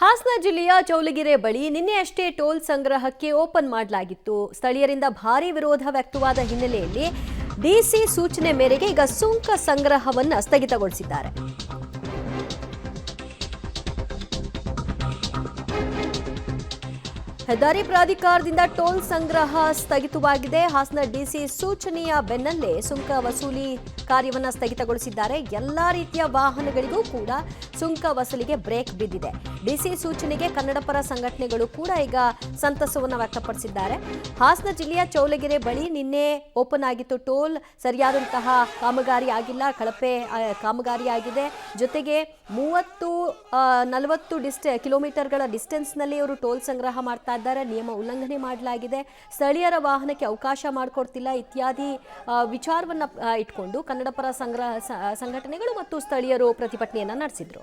ಹಾಸನ ಜಿಲ್ಲೆಯ ಚೌಲಗೆರೆ ಬಳಿ ನಿನ್ನೆಯಷ್ಟೇ ಟೋಲ್ ಸಂಗ್ರಹಕ್ಕೆ ಓಪನ್ ಮಾಡಲಾಗಿತ್ತು. ಸ್ಥಳೀಯರಿಂದ ಭಾರೀ ವಿರೋಧ ವ್ಯಕ್ತವಾದ ಹಿನ್ನೆಲೆಯಲ್ಲಿ ಡಿಸಿ ಸೂಚನೆ ಮೇರೆಗೆ ಈಗ ಸುಂಕ ಸಂಗ್ರಹವನ್ನು ಸ್ಥಗಿತಗೊಳಿಸಿದ್ದಾರೆ. ಹೆದ್ದಾರಿ ಪ್ರಾಧಿಕಾರದಿಂದ ಟೋಲ್ ಸಂಗ್ರಹ ಸ್ಥಗಿತವಾಗಿದೆ. ಹಾಸನ ಡಿಸಿ ಸೂಚನೆಯ ಬೆನ್ನಲ್ಲೇ ಸುಂಕ ವಸೂಲಿ ಕಾರ್ಯವನ್ನು ಸ್ಥಗಿತಗೊಳಿಸಿದ್ದಾರೆ. ಎಲ್ಲಾ ರೀತಿಯ ವಾಹನಗಳಿಗೂ ಕೂಡ ಸುಂಕ ವಸೂಲಿಗೆ ಬ್ರೇಕ್ ಬಿದ್ದಿದೆ. ಡಿಸಿ ಸೂಚನೆಗೆ ಕನ್ನಡಪರ ಸಂಘಟನೆಗಳು ಕೂಡ ಈಗ ಸಂತಸವನ್ನು ವ್ಯಕ್ತಪಡಿಸಿದ್ದಾರೆ. ಹಾಸನ ಜಿಲ್ಲೆಯ ಚೌಲಗೆರೆ ಬಳಿ ನಿನ್ನೆ ಓಪನ್ ಆಗಿತ್ತು ಟೋಲ್. ಸರಿಯಾದಂತಹ ಕಾಮಗಾರಿ ಆಗಿಲ್ಲ, ಕಳಪೆ ಕಾಮಗಾರಿ ಆಗಿದೆ. ಜೊತೆಗೆ 30-40 ಕಿಲೋಮೀಟರ್ಗಳ ಡಿಸ್ಟೆನ್ಸ್ನಲ್ಲಿ ಇವರು ಟೋಲ್ ಸಂಗ್ರಹ ಮಾಡ್ತಾ ಇದ್ದಾರೆ. ನಿಯಮ ಉಲ್ಲಂಘನೆ ಮಾಡಲಾಗಿದೆ, ಸ್ಥಳೀಯರ ವಾಹನಕ್ಕೆ ಅವಕಾಶ ಮಾಡಿಕೊಡ್ತಿಲ್ಲ ಇತ್ಯಾದಿ ವಿಚಾರವನ್ನ ಇಟ್ಕೊಂಡು ಕನ್ನಡಪರ ಸಂಘಟನೆಗಳು ಮತ್ತು ಸ್ಥಳೀಯರು ಪ್ರತಿಭಟನೆಯನ್ನ ನಡೆಸಿದ್ರು.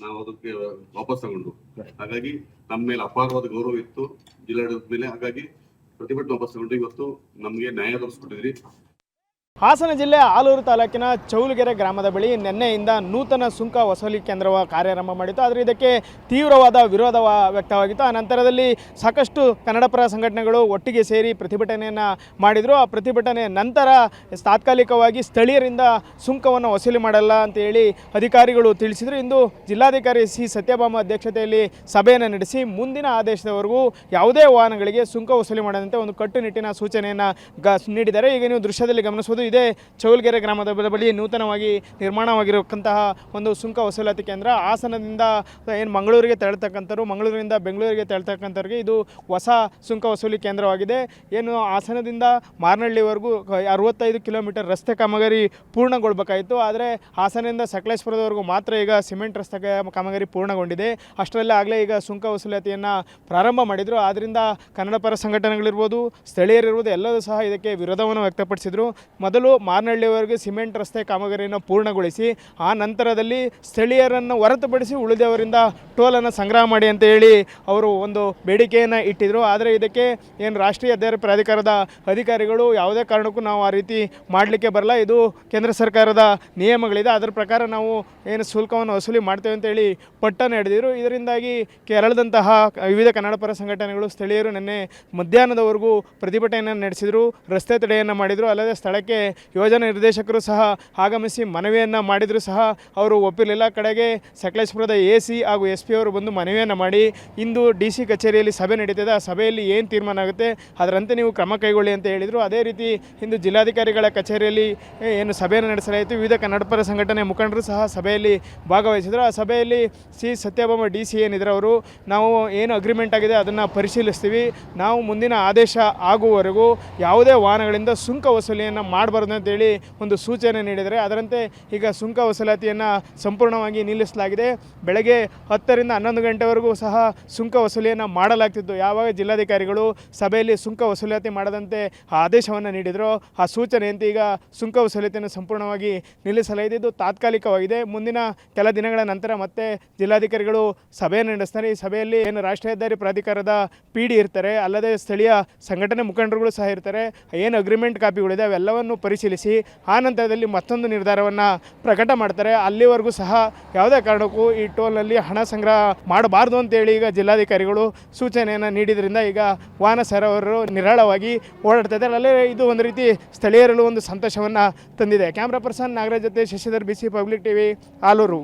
ನಾವು ಅದಕ್ಕೆ ವಾಪಸ್ ತಗೊಂಡು, ಹಾಗಾಗಿ ನಮ್ಮ ಮೇಲೆ ಅಪಾರವಾದ ಗೌರವ ಇತ್ತು ಜಿಲ್ಲಾಡಳಿತದ ಮೇಲೆ. ಹಾಗಾಗಿ ಪ್ರತಿಭಟನೆ ವಾಪಸ್ ತಗೊಂಡು ಇವತ್ತು ನಮಗೆ ನ್ಯಾಯ ದೊರಕಿಸ್ಕೊಟ್ಟಿದ್ರಿ. ಹಾಸನ ಜಿಲ್ಲೆ ಆಲೂರು ತಾಲೂಕಿನ ಚೌಲಗೆರೆ ಗ್ರಾಮದ ಬಳಿ ನಿನ್ನೆಯಿಂದ ನೂತನ ಸುಂಕ ವಸೂಲಿ ಕೇಂದ್ರವ ಕಾರ್ಯಾರಂಭ ಮಾಡಿತ್ತು. ಆದರೆ ಇದಕ್ಕೆ ತೀವ್ರವಾದ ವಿರೋಧ ವ್ಯಕ್ತವಾಗಿತ್ತು. ಆ ನಂತರದಲ್ಲಿ ಸಾಕಷ್ಟು ಕನ್ನಡಪರ ಸಂಘಟನೆಗಳು ಒಟ್ಟಿಗೆ ಸೇರಿ ಪ್ರತಿಭಟನೆಯನ್ನು ಮಾಡಿದರು. ಆ ಪ್ರತಿಭಟನೆ ನಂತರ ತಾತ್ಕಾಲಿಕವಾಗಿ ಸ್ಥಳೀಯರಿಂದ ಸುಂಕವನ್ನು ವಸೂಲಿ ಮಾಡಲ್ಲ ಅಂತ ಹೇಳಿ ಅಧಿಕಾರಿಗಳು ತಿಳಿಸಿದರು. ಇಂದು ಜಿಲ್ಲಾಧಿಕಾರಿ ಸಿ ಸತ್ಯಭಾಮ ಅಧ್ಯಕ್ಷತೆಯಲ್ಲಿ ಸಭೆಯನ್ನು ನಡೆಸಿ ಮುಂದಿನ ಆದೇಶದವರೆಗೂ ಯಾವುದೇ ವಾಹನಗಳಿಗೆ ಸುಂಕ ವಸೂಲಿ ಮಾಡದಂತೆ ಒಂದು ಕಟ್ಟುನಿಟ್ಟಿನ ಸೂಚನೆಯನ್ನು ನೀಡಿದ್ದಾರೆ. ಈಗ ನೀವು ದೃಶ್ಯದಲ್ಲಿ ಗಮನಿಸಬಹುದು, ಇದೇ ಚೌಲಗೆರೆ ಗ್ರಾಮದ ಬಳಿ ನೂತನವಾಗಿ ನಿರ್ಮಾಣವಾಗಿರತಕ್ಕಂತಹ ಒಂದು ಸುಂಕ ವಸೂಲಾತಿ ಕೇಂದ್ರ. ಹಾಸನದಿಂದ ಏನು ಮಂಗಳೂರಿಗೆ ತೆರಳತಕ್ಕಂಥವ್ರು, ಮಂಗಳೂರಿನಿಂದ ಬೆಂಗಳೂರಿಗೆ ತೆರಳತಕ್ಕಂಥವ್ರಿಗೆ ಇದು ಹೊಸ ಸುಂಕ ವಸೂಲಿ ಕೇಂದ್ರವಾಗಿದೆ. ಏನು ಹಾಸನದಿಂದ ಮಾರನಹಳ್ಳಿವರೆಗೂ 65 ಕಿಲೋಮೀಟರ್ ರಸ್ತೆ ಕಾಮಗಾರಿ ಪೂರ್ಣಗೊಳ್ಳಬೇಕಾಯಿತು. ಆದರೆ ಹಾಸನದಿಂದ ಸಕಲೇಶಪುರದವರೆಗೂ ಮಾತ್ರ ಈಗ ಸಿಮೆಂಟ್ ರಸ್ತೆ ಕಾಮಗಾರಿ ಪೂರ್ಣಗೊಂಡಿದೆ. ಅಷ್ಟರಲ್ಲೇ ಆಗಲೇ ಈಗ ಸುಂಕ ವಸೂಲಾತಿಯನ್ನು ಪ್ರಾರಂಭ ಮಾಡಿದರು. ಆದ್ದರಿಂದ ಕನ್ನಡಪರ ಸಂಘಟನೆಗಳಿರ್ಬೋದು, ಸ್ಥಳೀಯರಿರ್ಬೋದು, ಎಲ್ಲರೂ ಸಹ ಇದಕ್ಕೆ ವಿರೋಧವನ್ನು ವ್ಯಕ್ತಪಡಿಸಿದರು. ಮೊದಲು ಮಾರನಹಳ್ಳಿವರೆಗೆ ಸಿಮೆಂಟ್ ರಸ್ತೆ ಕಾಮಗಾರಿಯನ್ನು ಪೂರ್ಣಗೊಳಿಸಿ ಆ ನಂತರದಲ್ಲಿ ಸ್ಥಳೀಯರನ್ನು ಹೊರತುಪಡಿಸಿ ಉಳಿದವರಿಂದ ಟೋಲನ್ನು ಸಂಗ್ರಹ ಮಾಡಿ ಅಂತ ಹೇಳಿ ಅವರು ಒಂದು ಬೇಡಿಕೆಯನ್ನು ಇಟ್ಟಿದ್ದರು. ಆದರೆ ಇದಕ್ಕೆ ಏನು ರಾಷ್ಟ್ರೀಯ ಹೆದ್ದಾರಿ ಪ್ರಾಧಿಕಾರದ ಅಧಿಕಾರಿಗಳು ಯಾವುದೇ ಕಾರಣಕ್ಕೂ ನಾವು ಆ ರೀತಿ ಮಾಡಲಿಕ್ಕೆ ಬರಲ್ಲ, ಇದು ಕೇಂದ್ರ ಸರ್ಕಾರದ ನಿಯಮಗಳಿದೆ, ಅದರ ಪ್ರಕಾರ ನಾವು ಏನು ಶುಲ್ಕವನ್ನು ವಸೂಲಿ ಮಾಡ್ತೇವೆ ಅಂತೇಳಿ ಪಟ್ಟನ್ನು ಹಿಡಿದಿದ್ರು. ಇದರಿಂದಾಗಿ ಕೇರಳದಂತಹ ವಿವಿಧ ಕನ್ನಡಪರ ಸಂಘಟನೆಗಳು, ಸ್ಥಳೀಯರು ನಿನ್ನೆ ಮಧ್ಯಾಹ್ನದವರೆಗೂ ಪ್ರತಿಭಟನೆಯನ್ನು ನಡೆಸಿದರು, ರಸ್ತೆ ತಡೆಯನ್ನು ಮಾಡಿದರು. ಅಲ್ಲದೆ ಸ್ಥಳಕ್ಕೆ ಯೋಜನಾ ನಿರ್ದೇಶಕರು ಸಹ ಆಗಮಿಸಿ ಮನವಿಯನ್ನು ಮಾಡಿದರೂ ಸಹ ಅವರು ಒಪ್ಪಿರಲಿಲ್ಲ. ಕಡೆಗೆ ಸಕಲೇಶಪುರದ AC ಹಾಗೂ SP ಅವರು ಬಂದು ಮನವಿಯನ್ನು ಮಾಡಿ ಇಂದು DC ಕಚೇರಿಯಲ್ಲಿ ಸಭೆ ನಡೀತದೆ, ಆ ಸಭೆಯಲ್ಲಿ ಏನು ತೀರ್ಮಾನ ಆಗುತ್ತೆ ಅದರಂತೆ ನೀವು ಕ್ರಮ ಕೈಗೊಳ್ಳಿ ಅಂತ ಹೇಳಿದರು. ಅದೇ ರೀತಿ ಇಂದು ಜಿಲ್ಲಾಧಿಕಾರಿಗಳ ಕಚೇರಿಯಲ್ಲಿ ಏನು ಸಭೆಯನ್ನು ನಡೆಸಲಾಯಿತು. ವಿವಿಧ ಕನ್ನಡಪರ ಸಂಘಟನೆ ಮುಖಂಡರು ಸಹ ಸಭೆಯಲ್ಲಿ ಭಾಗವಹಿಸಿದರು. ಆ ಸಭೆಯಲ್ಲಿ ಸಿ ಸತ್ಯಭಾಮ DC ಏನಿದ್ರು ಅವರು, ನಾವು ಏನು ಅಗ್ರಿಮೆಂಟ್ ಆಗಿದೆ ಅದನ್ನು ಪರಿಶೀಲಿಸ್ತೀವಿ, ನಾವು ಮುಂದಿನ ಆದೇಶ ಆಗುವವರೆಗೂ ಯಾವುದೇ ವಾಹನಗಳಿಂದ ಸುಂಕ ವಸೂಲಿಯನ್ನು ಮಾಡಬಾರ್ದು ಅಂತೇಳಿ ಒಂದು ಸೂಚನೆ ನೀಡಿದರೆ, ಅದರಂತೆ ಈಗ ಸುಂಕ ವಸೂಲಾತಿಯನ್ನು ಸಂಪೂರ್ಣವಾಗಿ ನಿಲ್ಲಿಸಲಾಗಿದೆ. ಬೆಳಗ್ಗೆ 10ರಿಂದ 11 ಗಂಟೆವರೆಗೂ ಸಹ ಸುಂಕ ವಸೂಲಿಯನ್ನು ಮಾಡಲಾಗ್ತಿತ್ತು. ಯಾವಾಗ ಜಿಲ್ಲಾಧಿಕಾರಿಗಳು ಸಭೆಯಲ್ಲಿ ಸುಂಕ ವಸೂಲಾತಿ ಮಾಡದಂತೆ ಆದೇಶವನ್ನು ನೀಡಿದರು, ಆ ಸೂಚನೆಯಂತೆ ಈಗ ಸುಂಕ ವಸೂಲಾತಿಯನ್ನು ಸಂಪೂರ್ಣವಾಗಿ ನಿಲ್ಲಿಸಲಾಗಿದೆ. ಇದು ತಾತ್ಕಾಲಿಕವಾಗಿದೆ. ಮುಂದಿನ ಕೆಲ ದಿನಗಳ ನಂತರ ಮತ್ತೆ ಜಿಲ್ಲಾಧಿಕಾರಿಗಳು ಸಭೆಯನ್ನು ನಡೆಸ್ತಾರೆ. ಈ ಸಭೆಯಲ್ಲಿ ಏನು ರಾಷ್ಟ್ರೀಯ ಹೆದ್ದಾರಿ ಪ್ರಾಧಿಕಾರದ PD ಇರ್ತಾರೆ, ಅಲ್ಲದೆ ಸ್ಥಳೀಯ ಸಂಘಟನೆ ಮುಖಂಡರುಗಳು ಸಹ ಇರ್ತಾರೆ. ಏನು ಅಗ್ರಿಮೆಂಟ್ ಕಾಪಿಗಳಿದೆ ಅವೆಲ್ಲವನ್ನು ಪರಿಶೀಲಿಸಿ ಆ ನಂತರದಲ್ಲಿ ಮತ್ತೊಂದು ನಿರ್ಧಾರವನ್ನು ಪ್ರಕಟ ಮಾಡ್ತಾರೆ. ಅಲ್ಲಿವರೆಗೂ ಸಹ ಯಾವುದೇ ಕಾರಣಕ್ಕೂ ಈ ಟೋಲ್ನಲ್ಲಿ ಹಣ ಸಂಗ್ರಹ ಮಾಡಬಾರ್ದು ಅಂತೇಳಿ ಈಗ ಜಿಲ್ಲಾಧಿಕಾರಿಗಳು ಸೂಚನೆಯನ್ನು ನೀಡಿದ್ರಿಂದ ಈಗ ವಾಹನ ಸವಾರರು ನಿರಾಳವಾಗಿ ಓಡಾಡ್ತಾ ಇದ್ದಾರೆ. ಅಲ್ಲೇ ಇದು ಒಂದು ರೀತಿ ಸ್ಥಳೀಯರಲ್ಲೂ ಒಂದು ಸಂತೋಷವನ್ನು ತಂದಿದೆ. ಕ್ಯಾಮ್ರಾ ಪರ್ಸನ್ ನಾಗರಾಜ್ ಜೊತೆ Shashidhar, BC public TV, Aluru.